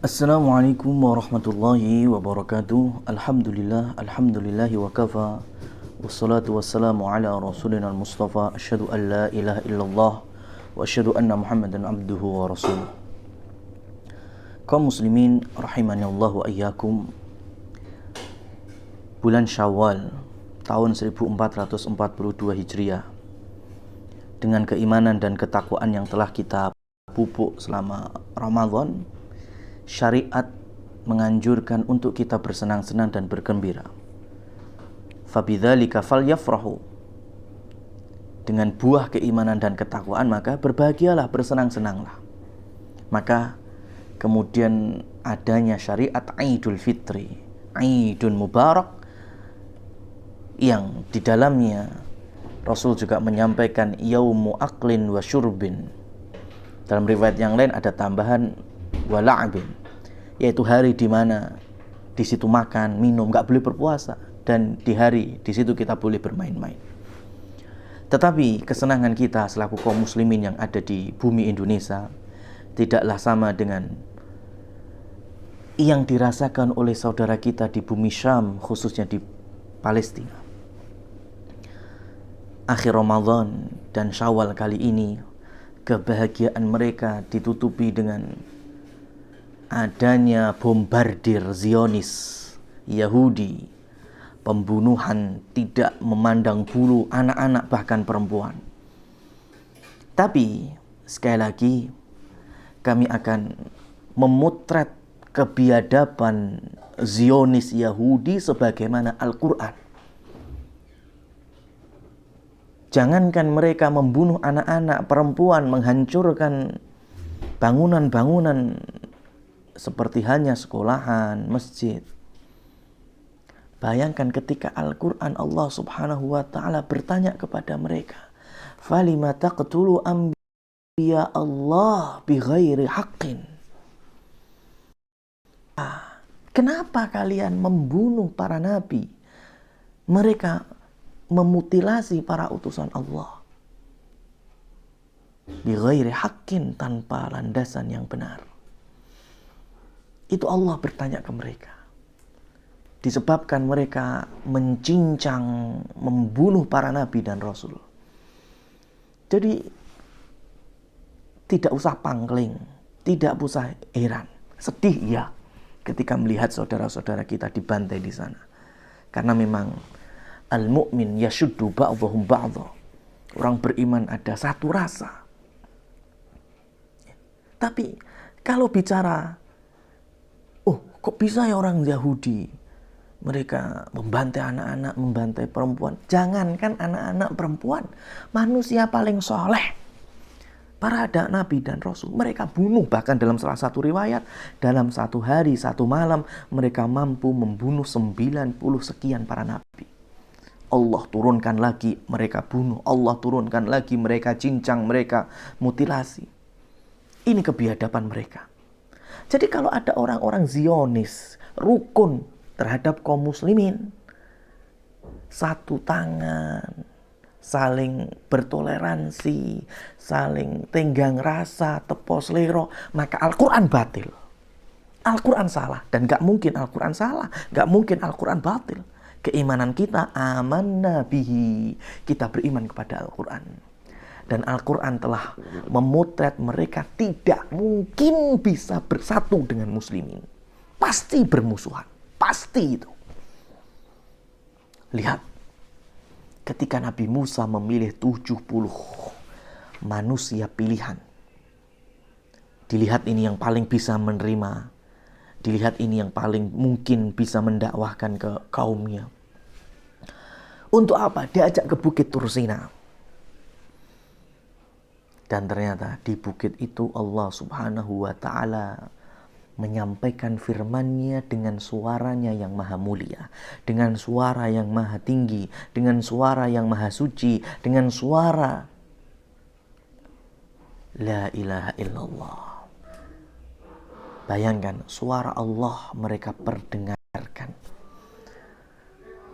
Assalamualaikum warahmatullahi wabarakatuh. Alhamdulillahi wa kafa. Wassalatu wassalamu ala rasulina al-mustafa. Asyhadu an la ilaha illallah wa asyhadu anna Muhammadan abduhu wa rasuluh. Kaum muslimin rahimani Allah wa iyyakum. Bulan Syawal tahun 1442 Hijriah, dengan keimanan dan ketakwaan yang telah kita pupuk selama Ramadan, syariat menganjurkan untuk kita bersenang-senang dan bergembira. Fabidzalika falyafrahu. Dengan buah keimanan dan ketakwaan maka berbahagialah, bersenang-senanglah. Maka kemudian adanya syariat Idul Fitri, Idul Mubarak, yang di dalamnya Rasul juga menyampaikan yaumu aklin wa syurbin. Dalam riwayat yang lain ada tambahan wala'bin, yaitu hari di mana di situ makan, minum, nggak boleh berpuasa, dan di hari di situ kita boleh bermain-main. Tetapi kesenangan kita selaku kaum muslimin yang ada di bumi Indonesia tidaklah sama dengan yang dirasakan oleh saudara kita di bumi Syam, khususnya di Palestina. Akhir Ramadan dan Syawal kali ini, kebahagiaan mereka ditutupi dengan adanya bombardir Zionis Yahudi, pembunuhan tidak memandang bulu anak-anak bahkan perempuan. Tapi sekali lagi kami akan memotret kebiadaban Zionis Yahudi sebagaimana Al-Quran. Jangankan mereka membunuh anak-anak perempuan, menghancurkan bangunan-bangunan seperti hanya sekolahan, masjid. Bayangkan ketika Al-Quran Allah subhanahu wa ta'ala bertanya kepada mereka, falima taqtulu anbiya Allah bighairi haqqin. Kenapa kalian membunuh para nabi? Mereka memutilasi para utusan Allah bighairi haqqin, tanpa landasan yang benar. Itu Allah bertanya ke mereka. Disebabkan mereka mencincang, membunuh para nabi dan rasul. Jadi tidak usah pangling, tidak usah heran. Sedih ya ketika melihat saudara-saudara kita dibantai di sana. Karena memang al-mu'min yashuddu ba'dhum ba'dha. Orang beriman ada satu rasa. Tapi kalau bicara, kok bisa ya orang Yahudi mereka membantai anak-anak, membantai perempuan? Jangankan anak-anak perempuan, manusia paling soleh, para nabi dan rasul, mereka bunuh. Bahkan dalam salah satu riwayat, dalam satu hari, satu malam, mereka mampu membunuh 90 sekian para nabi. Allah turunkan lagi, mereka bunuh. Allah turunkan lagi, mereka cincang, mereka mutilasi. Ini kebiadaban mereka. Jadi kalau ada orang-orang Zionis, rukun terhadap kaum muslimin, satu tangan, saling bertoleransi, saling tenggang rasa, tepos lero, maka Al-Quran batil. Al-Quran salah, dan gak mungkin Al-Quran salah, gak mungkin Al-Quran batil. Keimanan kita amanna bihi, kita beriman kepada Al-Quran. Dan Al-Quran telah memotret mereka tidak mungkin bisa bersatu dengan muslimin. Pasti bermusuhan, pasti itu. Lihat, ketika Nabi Musa memilih 70 manusia pilihan, dilihat ini yang paling bisa menerima, dilihat ini yang paling mungkin bisa mendakwahkan ke kaumnya. Untuk apa? Diajak ke Bukit Tursina. Dan ternyata di bukit itu Allah subhanahu wa ta'ala menyampaikan firman-Nya dengan suaranya yang maha mulia, dengan suara yang maha tinggi, dengan suara yang maha suci, dengan suara la ilaha illallah. Bayangkan, suara Allah mereka perdengarkan.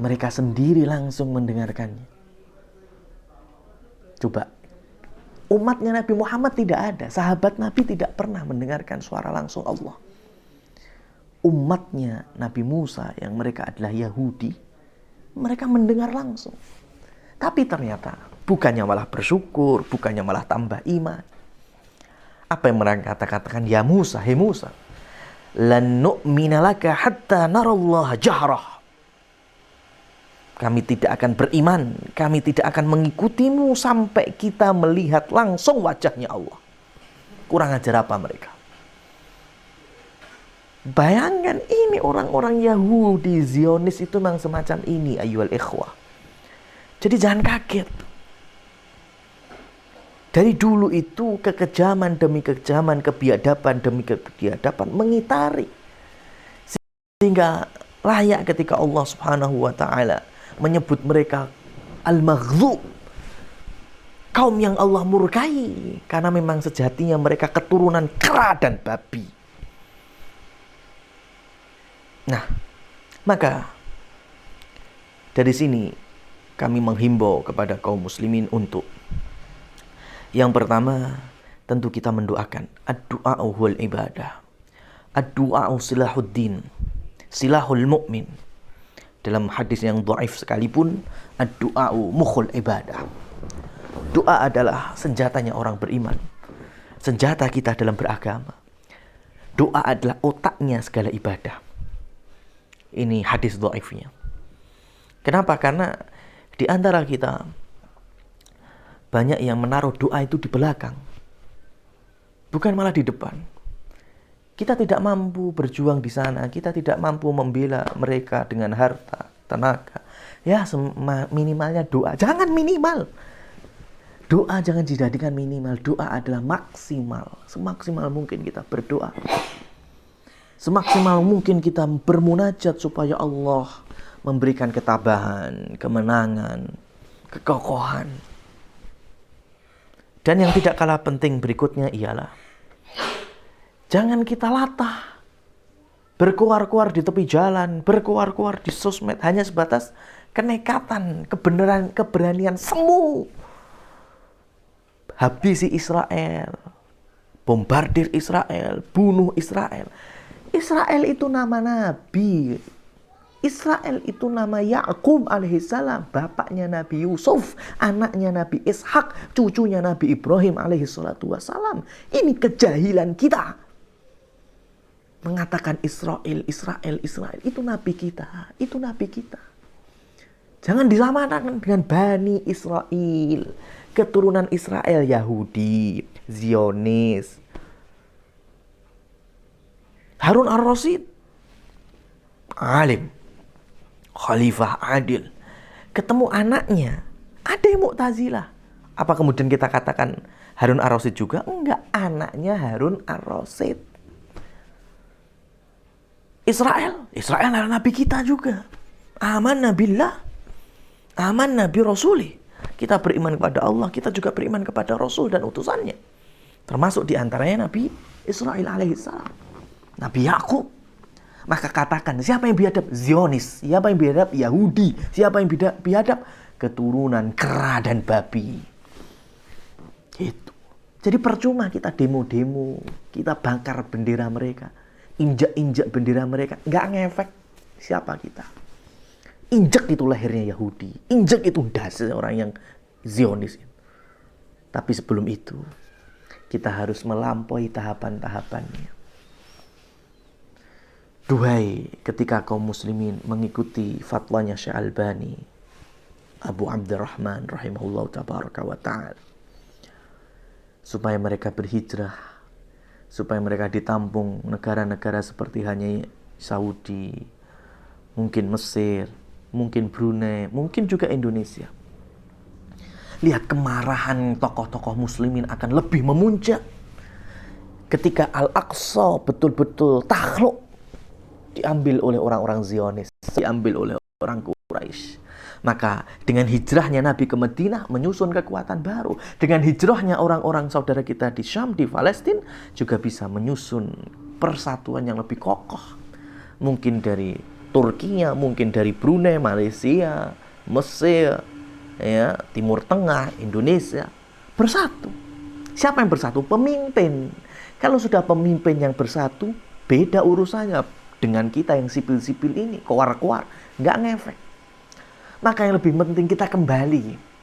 Mereka sendiri langsung mendengarkannya. Coba, umatnya Nabi Muhammad tidak ada, sahabat Nabi tidak pernah mendengarkan suara langsung Allah. umatnya Nabi Musa yang mereka adalah Yahudi, mereka mendengar langsung. Tapi ternyata bukannya malah bersyukur, bukannya malah tambah iman. Apa yang mereka katakan? Ya Musa, hei Musa, lan nu'mina laka hatta narallaha jahrah. Kami tidak akan beriman, kami tidak akan mengikutimu sampai kita melihat langsung wajahnya Allah. Kurang ajar apa mereka? Bayangkan ini orang-orang Yahudi, Zionis itu memang semacam ini, ayyuhal ikhwah. Jadi jangan kaget. Dari dulu itu kekejaman demi kekejaman, kebiadaban demi kebiadaban mengitari. Sehingga layak ketika Allah Subhanahu wa taala menyebut mereka al-maghdhub, kaum yang Allah murkai, karena memang sejatinya mereka keturunan kera dan babi. Nah, maka dari sini kami menghimbau kepada kaum muslimin untuk yang pertama, tentu kita mendoakan. Ad-du'a'u huwal ibadah. Ad-du'a'u silahuddin, silahul mu'min. Dalam hadis yang dhaif sekalipun, ad-du'a'u mukhul ibadah. Doa adalah senjatanya orang beriman. Senjata kita dalam beragama. Doa adalah otaknya segala ibadah. Ini hadis dhaifnya. Kenapa? Karena di antara kita banyak yang menaruh doa itu di belakang, bukan malah di depan. Kita tidak mampu berjuang di sana, kita tidak mampu membela mereka dengan harta, tenaga. Ya, minimalnya doa. Jangan minimal. Doa jangan dijadikan minimal. Doa adalah maksimal. Semaksimal mungkin kita berdoa. Semaksimal mungkin kita bermunajat supaya Allah memberikan ketabahan, kemenangan, kekokohan. Dan yang tidak kalah penting berikutnya ialah jangan kita latah berkuar-kuar di tepi jalan, berkuar-kuar di sosmed hanya sebatas kenekatan, keberanian semu. Habisi Israel, bombardir Israel, bunuh Israel. Israel itu nama nabi. Israel itu nama Ya'qub alaihissalam, bapaknya Nabi Yusuf, anaknya Nabi Ishak, cucunya Nabi Ibrahim alaihissalatu wassalam. Ini kejahilan kita. Mengatakan Israel, Israel, Israel. Itu Nabi kita. Itu Nabi kita. Jangan disamakan dengan Bani Israel. Keturunan Israel, Yahudi, Zionis. Harun ar-Rasyid, alim, khalifah adil. Ketemu anaknya, ada yang Mu'tazilah. Apa kemudian kita katakan Harun ar-Rasyid juga? Enggak, anaknya Harun ar-Rasyid. Israel adalah nabi kita juga. Amanna billah, amanna bi rasuli. Kita beriman kepada Allah, kita juga beriman kepada Rasul dan utusannya. Termasuk diantaranya Nabi Israel alaihissalam, Nabi Ya'qub. Maka katakan, siapa yang biadab? Zionis. Siapa yang biadab? Yahudi. Siapa yang biadab? Keturunan kera dan babi. Gitu. Jadi percuma kita demo-demo, kita bangkar bendera mereka, injak-injak bendera mereka, nggak ngefek siapa kita. Injak itu lahirnya Yahudi, injak itu dasar orang yang Zionis. Tapi sebelum itu, kita harus melampaui tahapan-tahapannya. Duhai ketika kaum muslimin mengikuti fatwanya Syekh Albani, Abu Abdurrahman rahimahullah tabaraka wa ta'ala, supaya mereka berhijrah, supaya mereka ditampung negara-negara seperti hanya Saudi, mungkin Mesir, mungkin Brunei, mungkin juga Indonesia. Lihat kemarahan tokoh-tokoh muslimin akan lebih memuncak ketika Al-Aqsa betul-betul takhluk diambil oleh orang-orang Zionis, diambil oleh orang Quraisy. Maka dengan hijrahnya Nabi ke Madinah menyusun kekuatan baru. Dengan hijrahnya orang-orang saudara kita di Syam, di Palestina juga bisa menyusun persatuan yang lebih kokoh. Mungkin dari Turkinya, mungkin dari Brunei, Malaysia, Mesir, ya, Timur Tengah, Indonesia bersatu. Siapa yang bersatu? Pemimpin. Kalau sudah pemimpin yang bersatu, beda urusannya dengan kita yang sipil-sipil ini, keluar-keluar, nggak ngefek. Maka yang lebih penting kita kembali.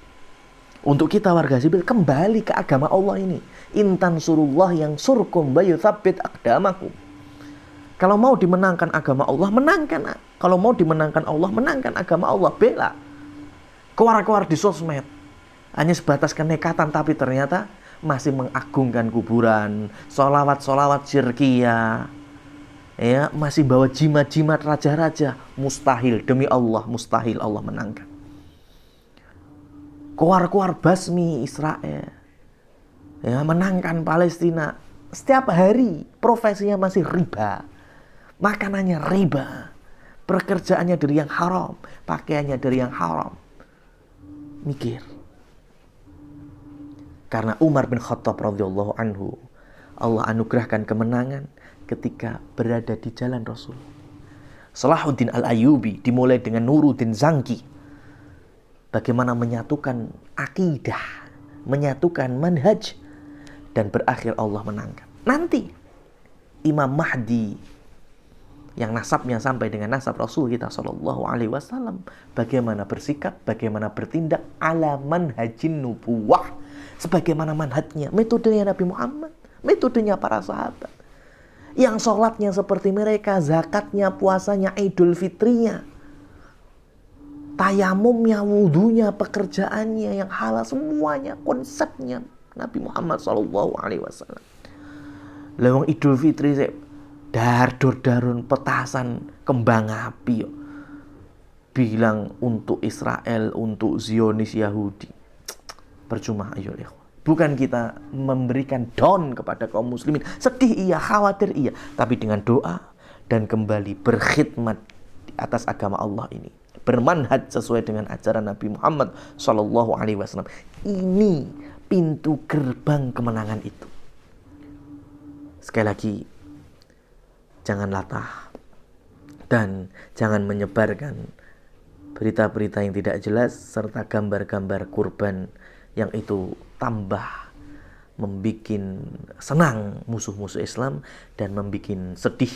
Untuk kita warga sipil, kembali ke agama Allah ini. Intan surullah yang surkum bayu thabit aqdamakum. Kalau mau dimenangkan agama Allah, menangkan. Kalau mau dimenangkan Allah, menangkan agama Allah. Bela. Keluar-keluar di sosmed. Hanya sebatas kenekatan, tapi ternyata masih mengagungkan kuburan. Sholawat-sholawat syirkiyah. Ya, masih bawa jimat-jimat raja-raja. Mustahil, demi Allah, mustahil Allah menangkan. Keluar-keluar basmi Israel. Ya, menangkan Palestina. Setiap hari profesinya masih riba. Makanannya riba. Pekerjaannya dari yang haram. Pakaiannya dari yang haram. Mikir. Karena Umar bin Khattab radhiyallahu anhu, Allah anugerahkan kemenangan ketika berada di jalan Rasul. Salahuddin Al-Ayyubi dimulai dengan Nuruddin Zangki. Bagaimana menyatukan akidah, menyatukan manhaj, dan berakhir Allah menangkan. Nanti Imam Mahdi yang nasabnya sampai dengan nasab Rasul kita sallallahu alaihi wasallam, bagaimana bersikap, bagaimana bertindak ala manhajin nubuwah, sebagaimana manhajnya, metodenya Nabi Muhammad, metodenya para sahabat. Yang sholatnya seperti mereka, zakatnya, puasanya, Idul Fitrinya, tayamumnya, wudunya, pekerjaannya yang halal, semuanya konsepnya Nabi Muhammad SAW. Lewang Idul Fitri dar-darun petasan kembang api yo. Bilang untuk Israel, untuk Zionis Yahudi. Percuma ayo ya. Bukan kita memberikan down kepada kaum muslimin. Sedih iya, khawatir iya, tapi dengan doa dan kembali berkhidmat di atas agama Allah ini. Bermanhaj sesuai dengan ajaran Nabi Muhammad SAW. Ini pintu gerbang kemenangan itu. Sekali lagi, jangan latah dan jangan menyebarkan berita-berita yang tidak jelas serta gambar-gambar kurban yang itu tambah membuat senang musuh-musuh Islam dan membuat sedih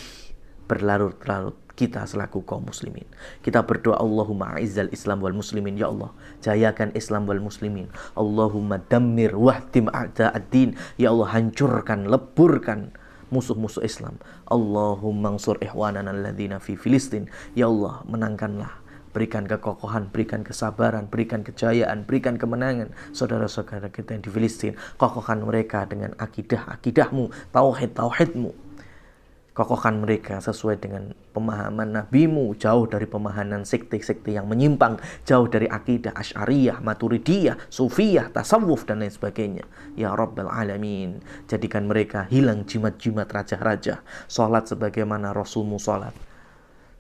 berlarut-larut kita selaku kaum muslimin. Kita berdoa, Allahumma a'izzal Islam wal muslimin, ya Allah, jayakan Islam wal muslimin. Allahumma dammir wahdim a'da'ad-din, ya Allah, hancurkan, leburkan musuh-musuh Islam. Allahumma ansur ihwanana alladzina fi Filistin, ya Allah, menangkanlah, berikan kekokohan, berikan kesabaran, berikan kejayaan, berikan kemenangan saudara-saudara kita yang di Filistin. Kokohkan mereka dengan akidah-akidahmu, tauhid-tauhidmu. Kokohkan mereka sesuai dengan pemahaman Nabimu, jauh dari pemahaman sekte-sekte yang menyimpang, jauh dari akidah Asy'ariyah, Maturidiyah, Sufiyah, tasawuf dan lain sebagainya. Ya Rabbal Alamin, jadikan mereka hilang jimat-jimat raja-raja, sholat sebagaimana Rasulmu sholat,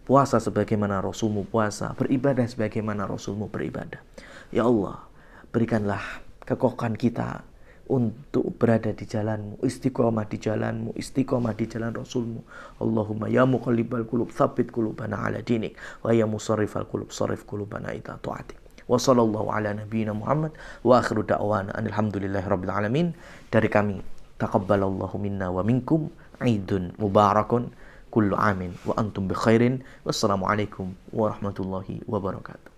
puasa sebagaimana Rasulmu puasa, beribadah sebagaimana Rasulmu beribadah. Ya Allah, berikanlah kekokohan kita untuk berada di jalanmu, istiqomah di jalanmu, istiqomah di jalan Rasulmu. Allahumma ya muqallibal qulub tsabbit qulubana ala dinik, wa ya musarrifal qulub sarrif qulubana ila ta'atik. Wa sallallahu ala nabiyyina Muhammad wa akhiru da'wana alhamdulillahi rabbil alamin. Dari kami, taqabbalallahu minna wa minkum, Idun mubarakun, kullu amin wa antum bi khairin. Wassalamualaikum warahmatullahi wabarakatuh.